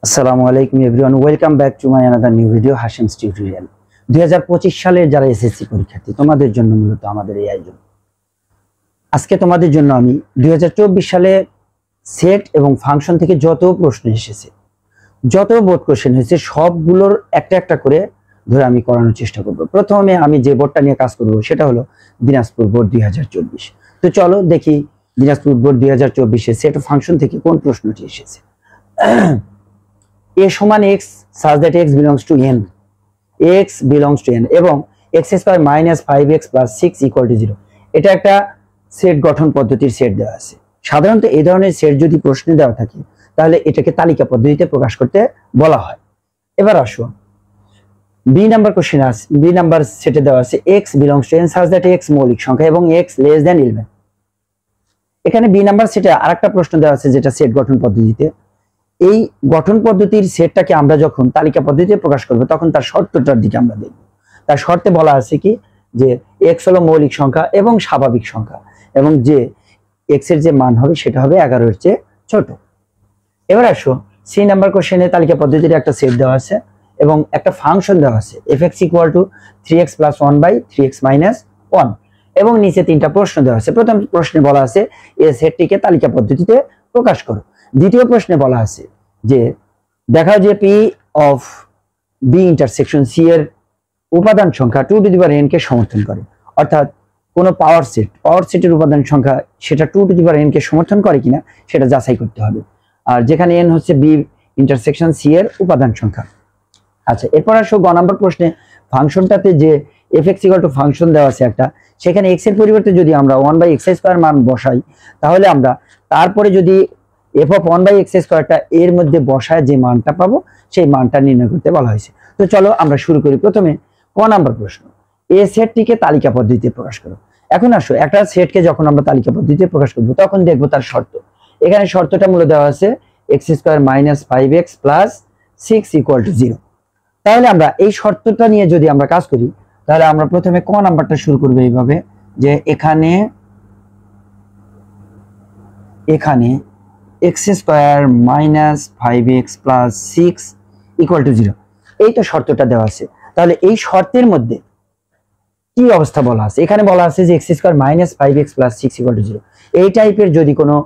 আসসালামু আলাইকুম everyone, welcome back to my another new video Hashim's tutorial. 2025 সালের যারা এসএসসি পরীক্ষার্থী তোমাদের জন্য মূলত আমাদের এই আয়োজন। আজকে তোমাদের জন্য আমি 2024 সালে সেট এবং ফাংশন থেকে যত প্রশ্ন এসেছে, যত বোর্ড কোশ্চেন হয়েছে সবগুলোর একটা একটা করে ধরে আমি করানোর চেষ্টা করব। প্রথমে আমি যে বোর্ডটা নিয়ে কাজ করব সেটা হলো দিনাজপুর বোর্ড 2024। তো চলো দেখি দিনাজপুর বোর্ড 2024 সেট ও ফাংশন থেকে কোন প্রশ্নটি এসেছে। a সমান x such that x belongs to n, x belongs to n এবং x square minus 5x plus 6 equal to 0। এটা একটা সেট গঠন পদ্ধতির সেট দেওয়া আছে। সাধারণত এই ধরনের সেট যদি প্রশ্নে দেওয়া থাকে তাহলে এটাকে তালিকা পদ্ধতিতে প্রকাশ করতে বলা হয়। এবার আসো বি নাম্বার কোশ্চেন আছে, বি নাম্বার সেটে দেওয়া আছে x belongs to n such that x মৌলিক সংখ্যা এবং x less than 11। এখানে বি নাম্বার সেটে আরেকটা প্রশ্ন দেওয়া আছে যেটা সেট গঠন পদ্ধতিতে। এই গঠন পদ্ধতির সেটটাকে আমরা যখন তালিকা পদ্ধতিতে প্রকাশ করব তখন তার শর্তটার দিকে আমরা দেখব। তার শর্তে বলা আছে কি যে x হলো মৌলিক সংখ্যা এবং স্বাভাবিক সংখ্যা এবং যে x এর যে মান হবে সেটা হবে 11 এর চেয়ে ছোট। এবার আসো সি নাম্বার কোশ্চেনে তালিকা পদ্ধতির একটা সেট দেওয়া আছে এবং একটা ফাংশন দেওয়া আছে fx = 3x + 1/3x - 1 এবং নিচে তিনটা প্রশ্ন দেওয়া আছে। প্রথম প্রশ্নে বলা আছে এই সেটটিকে তালিকা পদ্ধতিতে প্রকাশ করো। দ্বিতীয় প্রশ্নে বলা আছে যে দেখাও যে p of b intersection c এর উপাদান সংখ্যা 2n কে সমর্থন করে। অর্থাৎ কোন পাওয়ার সেটের উপাদান সংখ্যা সেটা 2n কে সমর্থন করে কিনা সেটা যাচাই করতে হবে। আর যেখানে n হচ্ছে b ইন্টারসেকশন c এর উপাদান সংখ্যা। আচ্ছা, এরপর আসো গ নাম্বার প্রশ্নে ফাংশনটাতে যে fx = ফাংশন দেওয়া আছে একটা, সেখানে x এর পরিবর্তে যদি আমরা 1/x² মান বসাই তাহলে আমরা তারপরে যদি f of 1/x² টা এর মধ্যে বসায় যে মানটা পাবো সেই মানটা নির্ণয় করতে বলা হয়েছে। তো চলো আমরা শুরু করি। প্রথমে ক নাম্বার প্রশ্ন, এই সেটটিকে তালিকা পদ্ধতিতে প্রকাশ করো। এখন আসো একটা সেটকে যখন আমরা তালিকা পদ্ধতিতে প্রকাশ করব তখন দেখব তার শর্ত। এখানে শর্তটা মূলত দেওয়া আছে x² - 5x + 6 = 0। তাহলে আমরা এই শর্তটা নিয়ে যদি আমরা কাজ করি তাহলে আমরা প্রথমে ক নাম্বারটা শুরু করব এইভাবে যে এখানে x² - 5x + 6 = 0। এই তো শর্তটা দেওয়া আছে। তাহলে এই শর্তের মধ্যে কি অবস্থা বলা আছে? এখানে বলা আছে যে x² - 5x + 6 = 0। এই টাইপের যদি কোনো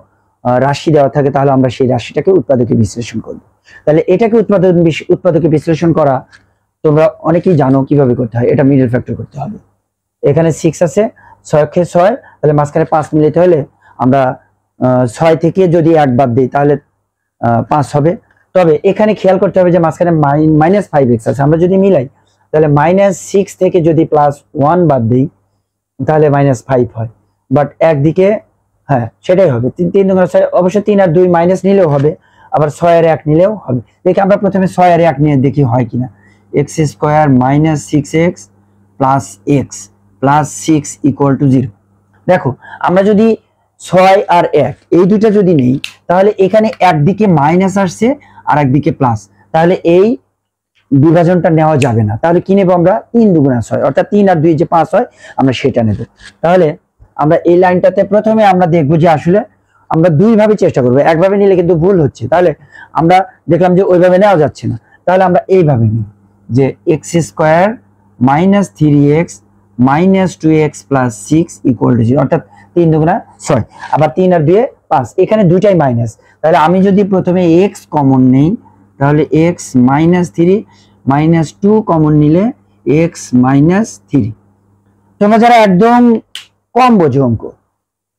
রাশি দেওয়া থাকে তাহলে আমরা সেই রাশিটাকে উৎপাদকে বিশ্লেষণ করব। তাহলে এটাকে উৎপাদকে বিশ্লেষণ করা তোমরা অনেকেই জানো কিভাবে করতে হয়। এটা মিডল ফ্যাক্টর করতে হবে। এখানে 6 আছে, 6 কে 6, তাহলে মাঝখানে 5 মিলাতে হলে আমরা 6 থেকে যদি 1 বাদ দিই তাহলে 5 হবে। তবে এখানে খেয়াল করতে হবে যে মাঝখানে -5x আছে, আমরা যদি মিলাই তাহলে -6 থেকে যদি +1 বাদ দিই তাহলে -5 হয়। বাট একদিকে হ্যাঁ সেটাই হবে, 3 × 6, অবশ্য 3 আর 2 মাইনাস নিলেও হবে, আবার 6 আর 1 নিলেও হবে। দেখি আমরা প্রথমে 6 আর 1 নিয়ে দেখি হয় কিনা। x² - 6x + x + 6 = 0। দেখো আমরা যদি 6 আর 1 এই দুইটা যদি নেই তাহলে এখানে একদিকে মাইনাস আসছে আর একদিকে প্লাস, তাহলে এই বিভাজনটা নেওয়া যাবে না। তাহলে কি নেব আমরা? 3 × 6, অর্থাৎ 3 আর 2 যে 5 হয় আমরা সেটা নেব। তাহলে আমরা এই লাইনটাতে প্রথমে আমরা দেখব যে আসলে আমরা দুই ভাবে চেষ্টা করব, একভাবে নিলে কিন্তু ভুল হচ্ছে। তাহলে আমরা দেখলাম যে ওইভাবে নেওয়া যাচ্ছে না, তাহলে আমরা এইভাবে নিই যে x² - 3x - 2x + 6 = 0, অর্থাৎ 3 × 6, আবার 3 আর 2 5, এখানে দুইটাই মাইনাস। তাহলে আমি যদি প্রথমে x কমন নেই তাহলে x - 3 - 2 কমন নিলে x - 3। তোমরা যারা একদম কম বোঝো অঙ্ক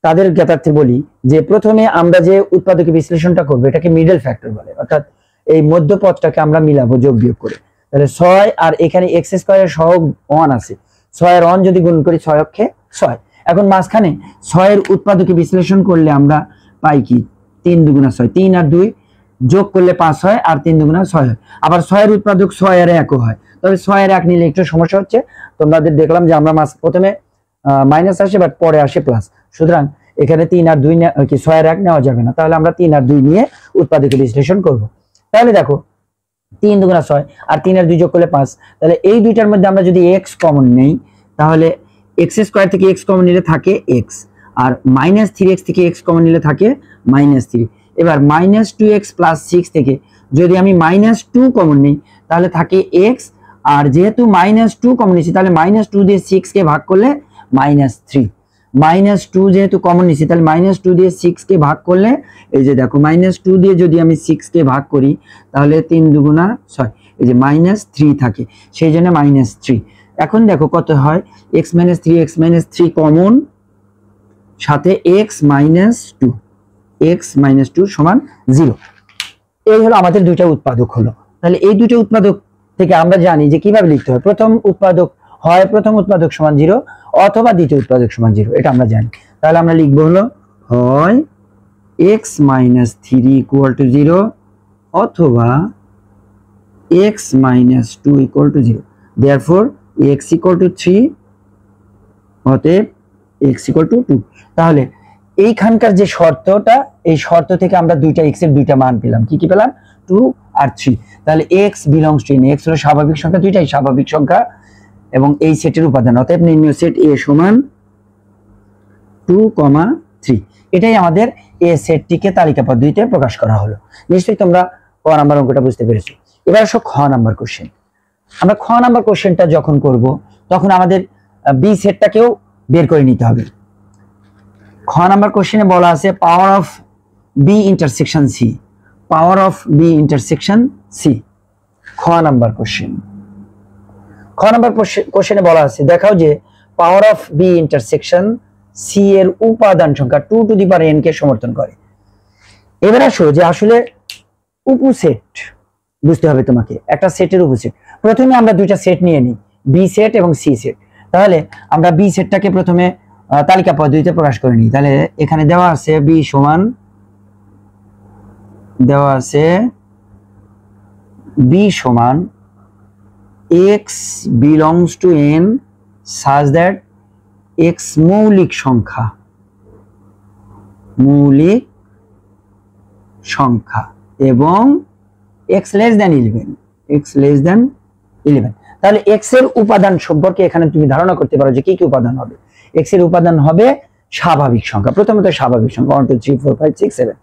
তাদের জ্ঞাতার্থে বলি যে প্রথমে আমরা যে উৎপাদকে বিশ্লেষণটা করবো এটাকে মিডল ফ্যাক্টর বলে, অর্থাৎ এই মধ্যপদটাকে আমরা মিলাবো যোগ বিয়োগ করে। তাহলে 6 আর এখানে x² এর সহগ 1 আছে, 6 এর 1 যদি গুণ করি 6 অক্ষে 6। এখন মাঝখানে 6 এর উৎপাদকে বিশ্লেষণ করলে আমরা পাই কি 3 × 6, 3 আর 2 যোগ করলে 5 হয় আর 3 × 6 হয়। আবার 6 এর উৎপাদক 6 আর 1 হয়, তবে 6 আর 1 নিলে একটু সমস্যা হচ্ছে। তোমাদের দেখলাম যে আমরা প্রথমে মাইনাস আসে বাট পরে আসে প্লাস, সুতরাং এখানে 3 আর 2 কি 6 আর 1 নেওয়া যাবে না। তাহলে আমরা 3 আর 2 নিয়ে উৎপাদকে বিশ্লেষণ করব। তাহলে দেখো 3 × 6 আর 3 আর 2 যোগ করলে 5, তাহলে এই দুইটার মধ্যে আমরা যদি x কমন নেই তাহলে x² থেকে x কমন নিলে থাকে x, আর -3x থেকে x কমন নিলে থাকে -3। এবার -2x + 6 থেকে যদি আমি -2 কমন নিই তাহলে থাকে x, আর যেহেতু -2 কমন নিয়েছি তাহলে -2 দিয়ে 6 কে ভাগ করলে -3, -2 যেহেতু কমন নিয়েছি তাহলে -2 দিয়ে 6 কে ভাগ করলে এই যে দেখো -2 দিয়ে যদি আমি 6 কে ভাগ করি তাহলে 3 দুগুণা 6, এই যে -3 থাকে, সেই জন্য -3। এখন দেখো কত হয়, x - 3 x - 3 কমন, সাথে x - 2 সমান 0। এই হলো আমাদের দুইটা উৎপাদক হলো। তাহলে এই দুইটা উৎপাদক থেকে আমরা জানি যে কিভাবে লিখতে হয়, প্রথম উৎপাদক সমান 0 অথবা দ্বিতীয় উৎপাদক সমান 0, এটা আমরা জানি। তাহলে আমরা লিখবো হলো হয় x - 3 = 0 অথবা x - 2 = 0। therefore x = 3 অতএব x = 2। তাহলে এইখানকার যে শর্তটা, এই শর্ত থেকে আমরা দুইটা x এর দুইটা মান পেলাম। কি কি পেলাম? 2 আর 3। তাহলে x belongs to n, x হলো স্বাভাবিক সংখ্যা, দুইটাই স্বাভাবিক সংখ্যা এবং এই সেটের উপাদান, অতএব নির্ণয় সেট a সমান 2, 3। এটাই আমাদের a সেটটিকে তালিকা পদ্ধতিতে প্রকাশ করা হলো। নিশ্চয়ই তোমরা ক নাম্বার অঙ্কটা বুঝতে পেরেছো। এবার আসো খ নাম্বার কোশ্চেন। আমরা খ নাম্বার কোশ্চেনটা যখন করব তখন আমাদের বি সেটটাকেও বের করে নিতে হবে। খ নাম্বার কোশ্চেনে বলা আছে power of B intersection C, power of B intersection C. খ নাম্বার কোশ্চেনে বলা আছে দেখাও যে power of B intersection C এর উপাদান সংখ্যা 2n কে সমর্থন করে। এবার আসো যে আসলে উপসেট বুঝতে হবে তোমাকে, একটা সেটের উপসেট। প্রথমে আমরা দুইটা সেট নিয়ে নিই, বি সেট এবং সি সেট। তাহলে আমরা বি সেটটাকে প্রথমে তালিকা পদ্ধতিতে প্রকাশ করে নিই। তাহলে এখানে দেওয়া আছে বি সমান, দেওয়া আছে বি সমান x belongs to n such that x মৌলিক সংখ্যা এবং x less than 11। তাহলে x এর উপাদান সম্পর্কে এখানে তুমি ধারণা করতে পারো যে কি কি উপাদান হবে। x এর উপাদান হবে স্বাভাবিক সংখ্যা, প্রথমত স্বাভাবিক সংখ্যা 1 2 3 4 5 6 7,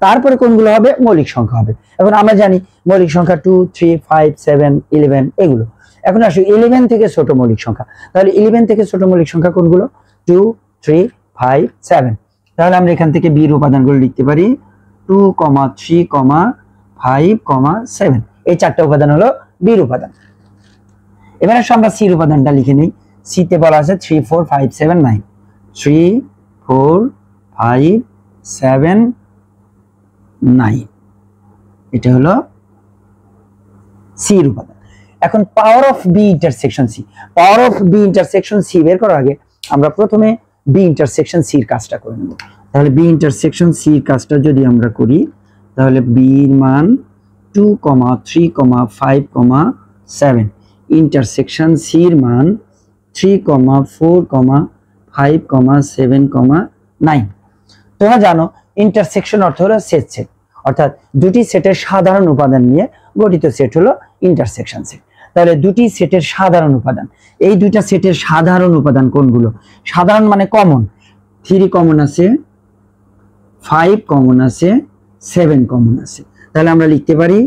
তারপরে কোনগুলো হবে? মৌলিক সংখ্যা হবে। এখন আমরা জানি মৌলিক সংখ্যা 2 3 5 7 11 এগুলো। এখন আসো 11 থেকে ছোট মৌলিক সংখ্যা। তাহলে 11 থেকে ছোট মৌলিক সংখ্যা কোনগুলো? 2 3 5 7। তাহলে আমরা এখান থেকে বি এর উপাদানগুলো লিখতে পারি 2 3 5 7। এই চারটা উপাদান হলো বি এর উপাদান। এবার আসো আমরা সি এর উপাদানটা লিখে নিই। সি তে বলা আছে 3 4 5 7 9, 3 4 5 7 9, এটা হলো সি এর উপাদান। এখন power of B intersection C, power of B intersection C বের করার আগে আমরা প্রথমে বি ইন্টারসেকশন সি এর কাজটা করে নেব। তাহলে বি ইন্টারসেকশন সি এর কাজটা যদি আমরা করি তাহলে বি এর মান 2 3 5 7, ইন্টারসেকশন সি এর মান 3 4 5 7 9। তোমরা জানো ইন্টারসেকশন অর্থ হলো সেট, অর্থাৎ দুটি সেটের সাধারণ উপাদান নিয়ে গঠিত সেট হলো ইন্টারসেকশন সেট। তাহলে দুটি সেটের সাধারণ উপাদান, এই দুইটা সেটের সাধারণ উপাদান কোনগুলো? সাধারণ মানে কমন, 3 কমন আছে, 5 কমন আছে, 7 কমন আছে। তাহলে আমরা লিখতে পারি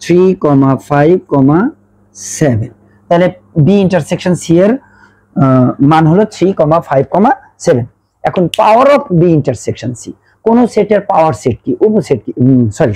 3 5 7। তাহলে বি ইন্টারসেকশন সি এর মান হলো 3 5 7। এখন power of B intersection C, কোন সেটের পাওয়ার সেট কি, উপসেট কি,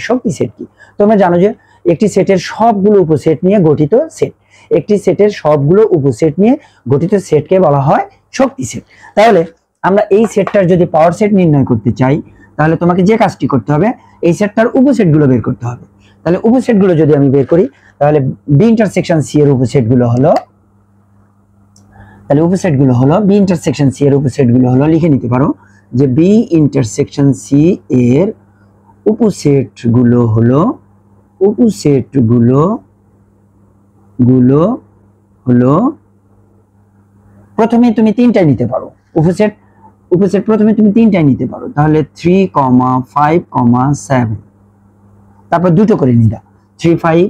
শক্তি সেট কি? তোমরা জানো যে একটি সেটের সবগুলো উপসেট নিয়ে গঠিত সেট, একটি সেটের সবগুলো উপসেট নিয়ে গঠিত সেটকে বলা হয় শক্তি সেট। তাহলে আমরা এই সেটটার যদি পাওয়ার সেট নির্ণয় করতে চাই তাহলে তোমাকে যে কাজটি করতে হবে এই সেটটার উপসেটগুলো বের করতে হবে। তাহলে উপসেটগুলো যদি আমি বের করি তাহলে বি ইন্টারসেকশন সি এর উপসেটগুলো হলো, তাহলে উপসেটগুলো হলো বি ইন্টারসেকশন সি এর উপসেটগুলো হলো, লিখে নিতে পারো যে বি ইন্টারসেকশন সি এর উপসেটগুলো হলো, প্রথমে তুমি তিনটাই নিতে পারো উপসেট প্রথমে তুমি তিনটাই নিতে পারো। তাহলে 3 5 7, তারপর দুটো করে নিলা 3 5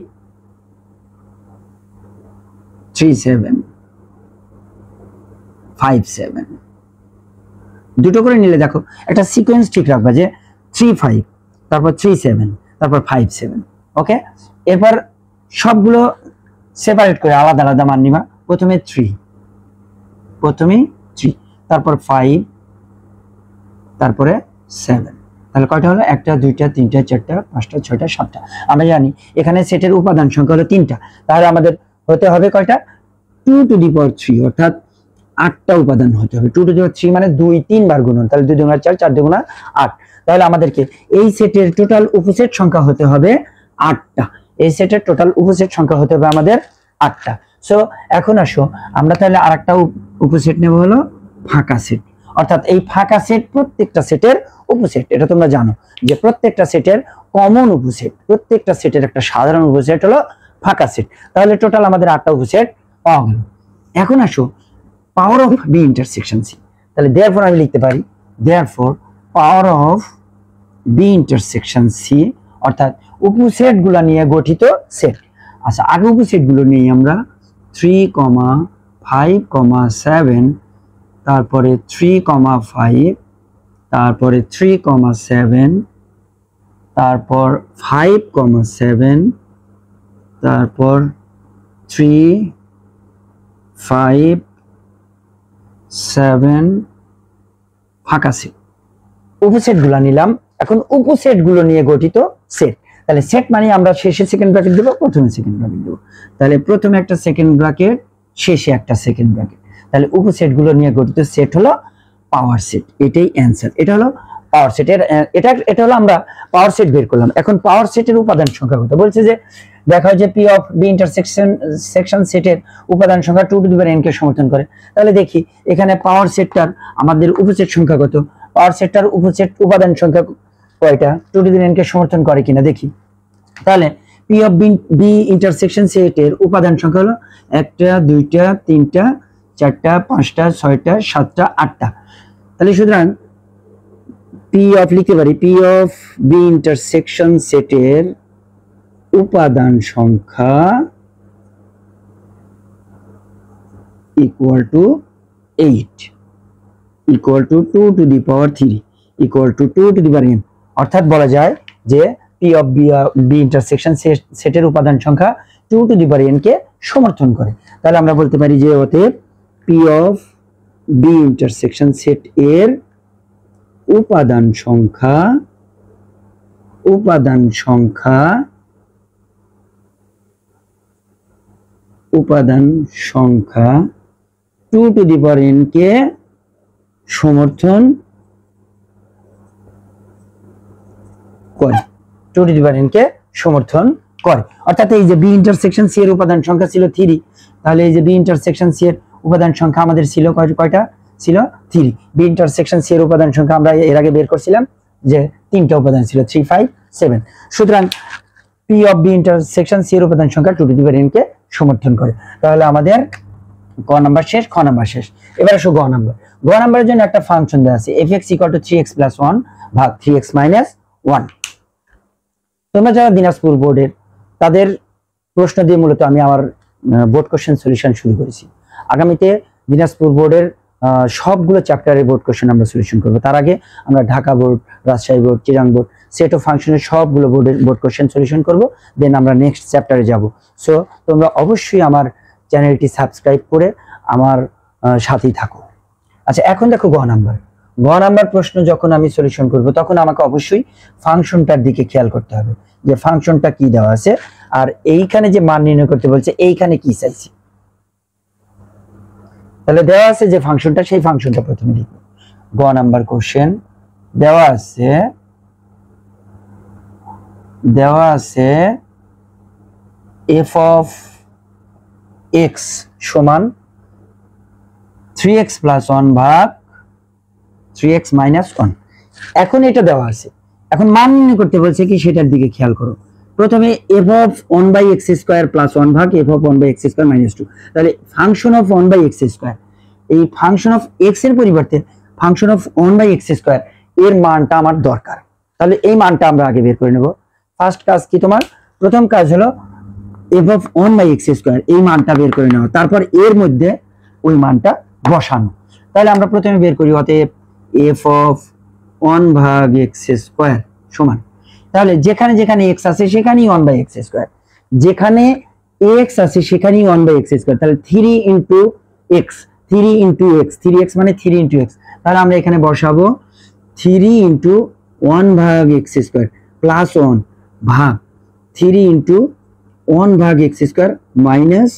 3 7 5 7, দুটো করে নিলে দেখো একটা সিকোয়েন্স ঠিক রাখবা যে 3 5 তারপর 3 7 তারপর 5 7, ওকে, এরপর সবগুলো সেপারেট করে আলাদা আলাদা মান নিবা। প্রথমে 3, তারপর 5, তারপরে 7। তাহলে কয়টা হলো? 1 2 3 4 5 6 7টা। আমরা জানি এখানে সেটের উপাদান সংখ্যা হলো 3টা, তাহলে আমাদের হতে হবে কয়টা? 2 টু দি পাওয়ার 3, অর্থাৎ 8টা উপাদান হতে হবে। 2 টু দি পাওয়ার 3 মানে 2 3 বার গুণন, তাহলে 2 দুগুণা 4, 4 দুগুণা 8। তাহলে আমাদেরকে এই সেটের টোটাল উপসেট সংখ্যা হতে হবে 8টা। এই সেটের টোটাল উপসেট সংখ্যা হতে হবে আমাদের 8টা। সো এখন আসো আমরা তাহলে আরেকটা উপসেট নেব, হলো ফাঁকা সেট। অর্থাৎ এই ফাঁকা সেট প্রত্যেকটা সেটের উপসেট। এটা তোমরা জানো যে প্রত্যেকটা সেটের কমন উপসেট, প্রত্যেকটা সেটের একটা সাধারণ উপসেট হলো ফাঁকা সেট। তাহলে টোটাল আমাদের 8টা উপসেট পাওয়া গেল। এখন আসো power of B intersection C. তাহলে দেয়ারফর আমি লিখতে পারি therefore power of B intersection C, অর্থাৎ উপসেট গুলা নিয়ে গঠিত সেট। আচ্ছা, আগে উপসেট গুলো নিয়ে আমরা 3, 5, 7, তারপরে 3, 5, তারপরে 3, 7, তারপর 5, 7, তারপর 3, 5, 7 ফাঁকা সেট। উপসেট গুলা নিলাম। এখন উপসেট গুলো নিয়ে গঠিত সেট। তাহলে সেট মানে আমরা শেষে সেকেন্ড ব্র্যাকেট দেব, প্রথমে সেকেন্ড ব্র্যাকেট দেব। তাহলে প্রথমে একটা সেকেন্ড ব্র্যাকেট, শেষে একটা সেকেন্ড ব্র্যাকেট। তাহলে উপসেট গুলো নিয়ে গঠিত সেট হলো পাওয়ার সেট। এটাই অ্যান্সার। এটা হলো পাওয়ার সেট। এটা হলো আমরা পাওয়ার সেট বের করলাম। এখন পাওয়ার সেটের উপাদান সংখ্যা কত বলছে যে দেখা যে পি অফ বি ইন্টারসেকশন সেটের উপাদান সংখ্যা 2 টু দি পাওয়ার n কে সমর্থন করে। তাহলে দেখি এখানে পাওয়ার সেটটার আমাদের উপসেট সংখ্যা কত। পাওয়ার সেটটার উপসেট উপাদান সংখ্যা কয়টা? 2 টু দি পাওয়ার n কে সমর্থন করে কিনা দেখি। তাহলে পি অফ বি ইন্টারসেকশন সেটের উপাদান সংখ্যা হলো 1 2 3 4 5 6 7 8টা। তাহলে সুতরাং পি অফ লিখতে পারি পি অফ বি ইন্টারসেকশন সেটের উপাদান সংখ্যা equal to 8, equal to 2 to the power 3, equal to 2 to the power n। অর্থাৎ বলা যায় যে পি অফ বি ইন্টারসেকশন সেটের উপাদান সংখ্যা 2 টু দি পাওয়ার n কে সমর্থন করে। তাহলে আমরা বলতে পারি যে অতএব P of B intersection set এর উপাদান সংখ্যা সংখ্যা 2 টু দি পাওয়ার n কে সমর্থন করে, 2 টু দি পাওয়ার n কে সমর্থন করে। অর্থাৎ এই যে বি ইন্টারসেকশন সি এর উপাদান সংখ্যা ছিল 3, তাহলে এই যে বি ইন্টারসেকশন সি এর উপাদান সংখ্যা আমাদের ছিল কয়টা? ছিল 3। বি ইন্টারসেকশন সি এর উপাদান সংখ্যা আমরা এর আগে বের করছিলাম যে 3টা উপাদান ছিল 3, 5, 7। সুতরাং P of B intersection C এর উপাদান সংখ্যা 2 টু দি পাওয়ার n কে সমর্থন করে। তাহলে আমাদের ক নাম্বার শেষ, খ নাম্বার শেষ। এবার আসো গ নাম্বার। গ নাম্বারের জন্য একটা ফাংশন দেওয়া আছে f(x = 3x + 1 ভাগ 3x - 1)। তোমরা যারা দিনাজপুর বোর্ডের, তাদের প্রশ্ন দিয়ে মূলত আমি আমার বোর্ড কোশ্চেন সলিউশন শুরু করেছি। আগামীতে দিনাজপুর বোর্ডের সবগুলো চ্যাপ্টারের বোর্ড কোশ্চেন আমরা সলিউশন করব। তার আগে আমরা Dhaka board, Rajshahi board, Chirang board, set of ফাংশনের সবগুলো বোর্ডের বোর্ড কোশ্চেন সলিউশন করব। দেন আমরা নেক্সট চ্যাপ্টারে যাব। সো তোমরা অবশ্যই আমার চ্যানেলটি সাবস্ক্রাইব করে আমার সাথেই থাকো। আচ্ছা, এখন দেখো গ নাম্বার। গ নাম্বার প্রশ্ন যখন আমি সলিউশন করব তখন আমাকে অবশ্যই ফাংশনটার দিকে খেয়াল করতে হবে যে ফাংশনটা কি দেওয়া আছে আর এইখানে যে মান নির্ণয় করতে বলছে এইখানে কি চাইছি। তাহলে দেওয়া আছে যে ফাংশনটা, সেই ফাংশনটা প্রথমে লিখব। গ নাম্বার কোশ্চেন দেওয়া আছে f of x সমান 3x + 1 ভাগ 3x - 1। এখন এটা দেওয়া আছে, এখন মান নির্ণয় করতে বলছে কি সেটার দিকে খেয়াল করো। প্রথমে f of 1/x² + 1 ভাগ f of 1/x² - 2। তাহলে ফাংশন অফ 1/x², এই ফাংশন অফ x এর পরিবর্তে ফাংশন অফ 1/x² এর মানটা আমার দরকার। তাহলে এই মানটা আমরা আগে বের করে নেব। ফার্স্ট কাজ কি তোমার? প্রথম কাজ হলো f of 1/x² এই মানটা বের করে নেওয়া, তারপর এর মধ্যে ওই মানটা বসানো। তাহলে আমরা প্রথমে বের করি অতএব f of 1/x² সমান তাহলে যেখানে যেখানে x আছে সেখানেই 1/x স্কয়ার, যেখানে x আছে সেখানেই 1/x স্কয়ার। তাহলে 3 into x, 3 into x, 3x মানে 3 ইনটু x। তাহলে আমরা এখানে বসাবো 3 ইনটু 1 ভাগ x স্কয়ার প্লাস 1 ভাগ 3 ইনটু 1 ভাগ x স্কয়ার মাইনাস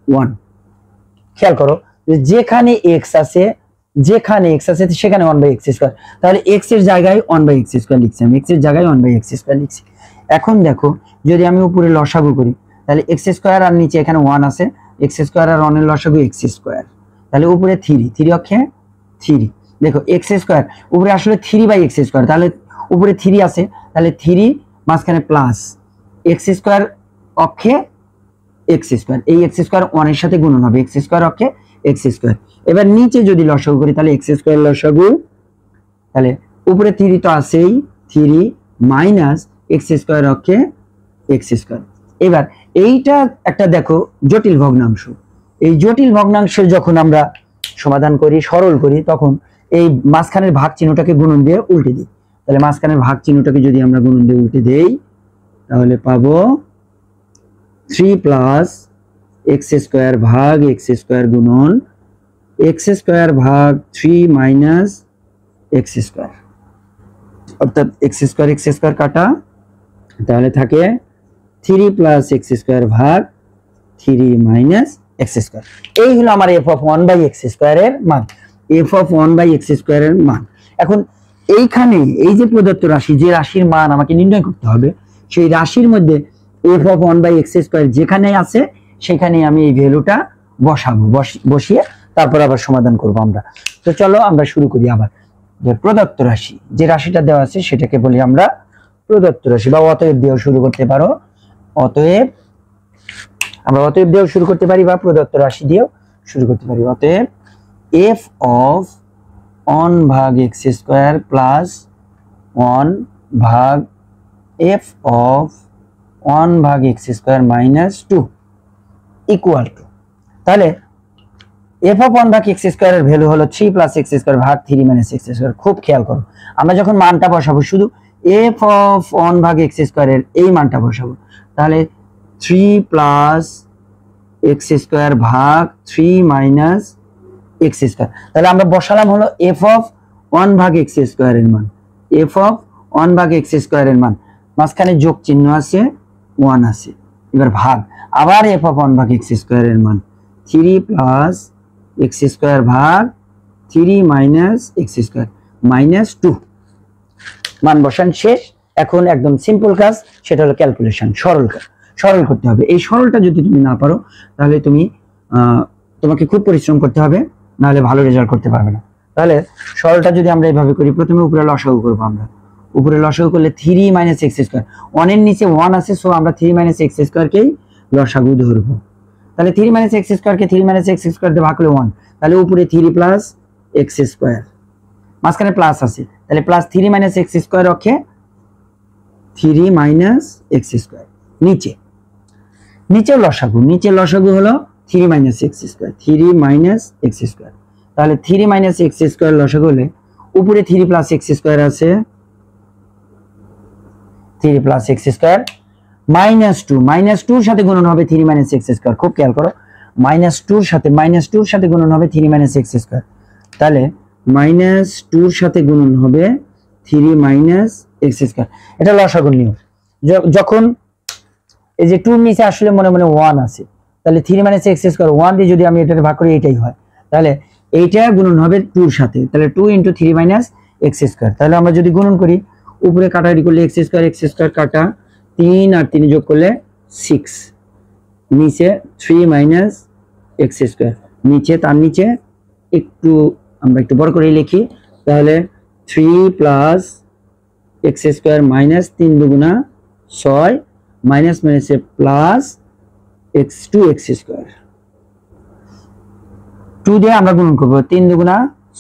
1। খেয়াল করো যেখানে x আছে, যেখানে x আছে সেখানে 1/x স্কয়ার। তাহলে x এর জায়গায় 1/x স্কয়ার লিখছি আমি, x এর জায়গায় 1/x স্কয়ার লিখছি। এখন দেখো যদি আমি উপরে লসাগু করি তাহলে x স্কয়ার আর নিচে এখানে 1 আছে, x স্কয়ার আর 1 এর লসাগু x স্কয়ার। তাহলে উপরে 3 অক্ষে 3। দেখো x স্কয়ার উপরে আসলে 3/x স্কয়ার, তাহলে উপরে 3 আছে, তাহলে 3 মাঝখানে প্লাস x স্কয়ার অক্ষে x স্কয়ার, এই x স্কয়ার 1 এর সাথে গুণন হবে, x স্কয়ার অক্ষে x স্কয়ার। এবার নিচে যদি লসাগু করি তাহলে x স্কয়ার লসাগু, তাহলে উপরে 3 তো আছেই, 3 মাইনাস x স্কয়ার অক্ষে x স্কয়ার। এবার এইটা একটা দেখো জটিল ভগ্নাংশ, এই জটিল ভগ্নাংশের যখন আমরা সমাধান করি, সরল করি, তখন এই মাঝখানের ভাগ চিহ্নটাকে গুণন দিয়ে উল্টে দিই। তাহলে মাঝখানের ভাগ চিহ্নটাকে যদি আমরা গুণন দিয়ে উল্টে দেই তাহলে পাবো 3 প্লাস x স্কয়ার ভাগ x স্কয়ার গুণন x স্কয়ার ভাগ 3 মাইনাস x স্কয়ার, অর্থাৎ x স্কয়ার কাটা, তাহলে থাকে 3 প্লাস x স্কয়ার ভাগ 3 মাইনাস x স্কয়ার। এই হলো আমার f অফ 1/x স্কয়ারের মান, f অফ 1/x স্কয়ারের মান। এখন এইখানে এই যে প্রদত্ত রাশি, যে রাশির মান আমাকে নির্ণয় করতে হবে, সেই রাশির মধ্যে f অফ 1/x স্কয়ার যেখানে আছে সেখানে আমি এই ভ্যালুটা বসাবো, বসিয়ে তারপর আবার সমাধান করব আমরা। তো চলো আমরা শুরু করি আবার। যে প্রদত্ত রাশি, যে রাশিটা দেওয়া আছে সেটাকে বলি আমরা প্রদত্ত রাশি, বা অতএব দিয়েও শুরু করতে পারো। অতএব, আমরা অতএব দিয়েও শুরু করতে পারি বা প্রদত্ত রাশি দিয়েও শুরু করতে পারি। অতএব f অফ 1 ভাগ x স্কয়ার প্লাস 1 ভাগ f অফ 1 ভাগ x square minus 2 equal to, তাহলে f অফ 1 ভাগ x স্কয়ারের ভ্যালু হলো 3 প্লাস x স্কয়ার ভাগ 3 মাইনাস x স্কয়ার। খুব খেয়াল করো, আমরা যখন মানটা বসাবো শুধু f অফ 1 ভাগ x স্কয়ারের এই মানটা বসাবো, তাহলে 3 প্লাস x স্কয়ার ভাগ 3 মাইনাস x স্কয়ার। তাহলে আমরা বসালাম হলো f অফ 1 ভাগ x স্কয়ারের মান, f অফ 1 ভাগ x স্কয়ারের মান, মাঝখানে যোগ চিহ্ন আছে, 1 আছে, এবার ভাগ আবার f অফ 1 ভাগ x স্কয়ারের মান 3 প্লাস x স্কয়ার ভাগ 3 মাইনাস x স্কয়ার মাইনাস 2। মান বসান শেষ। এখন একদম সিম্পল কাজ, সেটা হলো ক্যালকুলেশন, সরল করতে হবে। এই সরলটা যদি তুমি না পারো তাহলে তোমাকে খুব পরিশ্রম করতে হবে, নাহলে ভালো রেজাল্ট করতে পারবে না। তাহলে সরলটা যদি আমরা এইভাবে করি, প্রথমে উপরে লসাগু করব আমরা। উপরে লসাগু করলে 3 মাইনাস x স্কয়ার, 1 এর নিচে 1 আছে, সো আমরা 3 মাইনাস x স্কয়ারকেই লসাগু ধরব। তাহলে 3 minus x স্কয়ারকে 3 minus x square দিয়ে ভাগ করলে 1, তাহলে উপরে 3 প্লাস x স্কয়ার, মাঝখানে প্লাস আছে, তাহলে প্লাস 3 মাইনাস x স্কয়ার অক্ষে 3 মাইনাস x স্কয়ার। নিচে লসাগু হলো 3 minus x square, 3 minus x square. তাহলে 3 মাইনাস x স্কয়ার লসাগু হলে উপরে 3 প্লাস x স্কয়ার আছে, 3 plus x square minus 2, minus 2 এর সাথে গুণন হবে 3 মাইনাস x স্কয়ার। খুব খেয়াল করো, মাইনাস 2 এর সাথে গুণন হবে 3 মাইনাস x স্কয়ার। তাহলে মাইনাস 2 এর সাথে গুণন হবে 3 মাইনাস x স্কয়ার। এটা লসাগুর নিয়ম। যখন এই যে 2 নিচে আসলে মনে মনে 1 আছে, তাহলে 3 মাইনাস x স্কয়ার 1 দিয়ে যদি আমি এটাকে ভাগ করি এটাই হয়, তাহলে এইটা গুণন হবে 2 এর সাথে, তাহলে 2 ইনটু 3 মাইনাস x স্কয়ার। তাহলে আমরা যদি গুণন করি, উপরে কাটাকাটি করলে x স্কয়ার কাটা, 3 আর 3 যোগ করলে 6, নিচে 3 মাইনাস x স্কয়ার, নিচে তার নিচে আমরা একটু বড় করে লিখি, তাহলে 3 প্লাস x স্কয়ার মাইনাস 3 দুগুণা 6 মাইনাস মাইনাসে প্লাস x স্কয়ার, 2 দিয়ে আমরা গুণন করব, 3 দুগুণা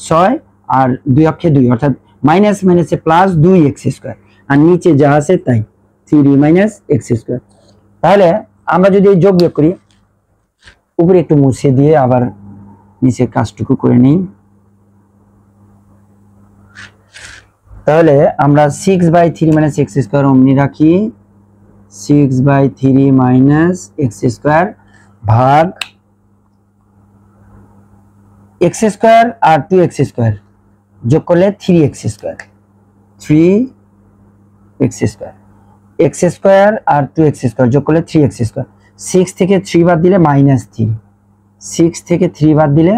6 আর 2 অক্ষে 2, অর্থাৎ মাইনাস মাইনাসে প্লাস 2x স্কয়ার, আর নিচে যা আছে তাই 3 মাইনাস x স্কয়ার। তাহলে আমরা যদি এই যোগ বিয়োগ করি, উপরে একটু মুছে দিয়ে আবার নিচে কাজটুকু করে নিই। তাহলে আমরা 6/3 মাইনাস এক্স স্কোয়ার অমনি রাখি, 6/3 মাইনাস এক্স স্কোয়ার ভাগ এক্স স্কোয়ার আর 2x স্কোয়ার যোগ করলে 3x square, 3x square, x square আর 2x স্কোয়ার যোগ করলে 3x স্কোয়ার। 6 থেকে 3 বাদ দিলে -3, 6 থেকে 3 বাদ দিলে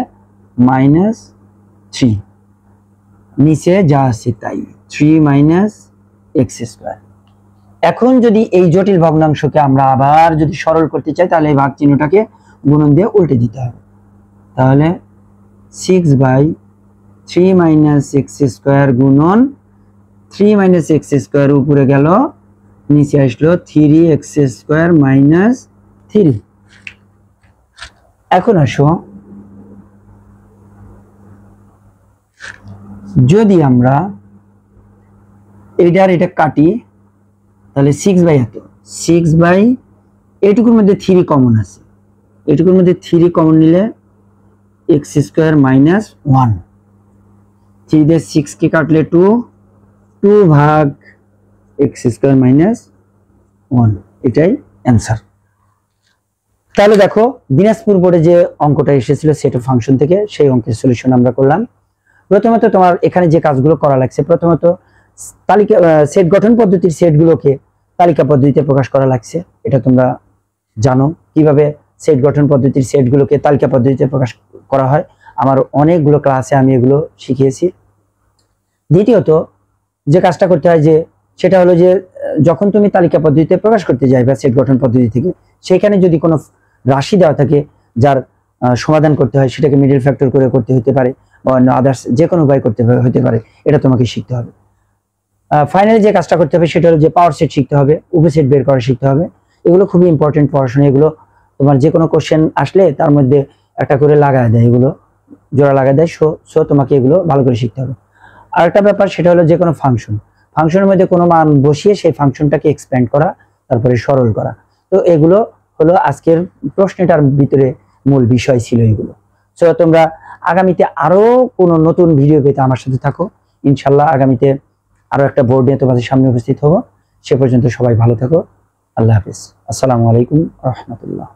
-3, নিচে যা আছে তাই 3 মাইনাস এক্স স্কোয়ার। এখন যদি এই জটিল ভগ্নাংশকে আমরা আবার যদি সরল করতে চাই তাহলে এই ভাগ চিহ্নটাকে গুণন দিয়ে উল্টে দিতে হবে। তাহলে 6/3 মাইনাস এক্স স্কোয়ার গুণন 3 মাইনাস এক্স স্কোয়ার উপরে গেল, নিচে আসলো 3x স্কোয়ার মাইনাস 3। এখন আসো যদি আমরা এটা কাটি তাহলে 6/এত, এটুকুর মধ্যে 3 কমন আছে, এটুকুর মধ্যে 3 কমন নিলে এক্স স্কোয়ার মাইনাস 1, 3 দিয়ে 6 কে কাটলে 2 ভাগ এক্স স্কোয়ার মাইনাস 1, এটাই অ্যান্সার। তাহলে দেখো দিনাজপুর বোর্ডে যে অঙ্কটা এসেছিল সেট অফ ফাংশন থেকে, সেই অঙ্কের সলিউশন আমরা করলাম। প্রথমত তোমার এখানে যে কাজগুলো করা লাগছে, প্রথমত তালিকা সেট গঠন পদ্ধতির সেটগুলোকে তালিকা পদ্ধতিতে প্রকাশ করা লাগছে। এটা তোমরা জানো কিভাবে সেট গঠন পদ্ধতির সেটগুলোকে তালিকা পদ্ধতিতে প্রকাশ করা হয়, আমার অনেকগুলো ক্লাসে আমি এগুলো শিখিয়েছি। দ্বিতীয়ত যে কাজটা করতে হয় যে সেটা হলো যে যখন তুমি তালিকা পদ্ধতিতে প্রকাশ করতে যাবে সেট গঠন পদ্ধতি থেকে, সেখানে যদি কোনো রাশি দেওয়া থাকে যার সমাধান করতে হয়, সেটাকে মিডল ফ্যাক্টর করে করতে হতে পারে বা অন্য আদার্স যে কোনো উপায় করতে হতে পারে, এটা তোমাকে শিখতে হবে। ফাইনালি যে কাজটা করতে হবে সেটা হলো যে পাওয়ার সেট শিখতে হবে, উপসেট বের করা শিখতে হবে। এগুলো খুবই ইম্পর্টেন্ট পড়াশোনা, এগুলো তোমার যে কোনো কোশ্চেন আসলে তার মধ্যে একটা করে লাগায় দেয়, এগুলো জোড়া লাগায় দেয়। সো তোমাকে এগুলো ভালো করে শিখতে হবে। আরেকটা ব্যাপার সেটা হলো যে কোনো ফাংশনের মধ্যে কোনো মান বসিয়ে সেই ফাংশনটাকে এক্সপ্যান্ড করা, তারপরে সরল করা। তো এগুলো হলো আজকের প্রশ্নটার ভিতরে মূল বিষয় ছিল এগুলো। সো তোমরা আগামীতে আরো কোনো নতুন ভিডিও পেতে আমার সাথে থাকো। ইনশাল্লাহ আগামীতে আরো একটা বোর্ড নিয়ে তোমাদের সামনে উপস্থিত হব। সে পর্যন্ত সবাই ভালো থাকো। আল্লাহ হাফিজ। আসসালামু আলাইকুম রহমতুল্লাহ।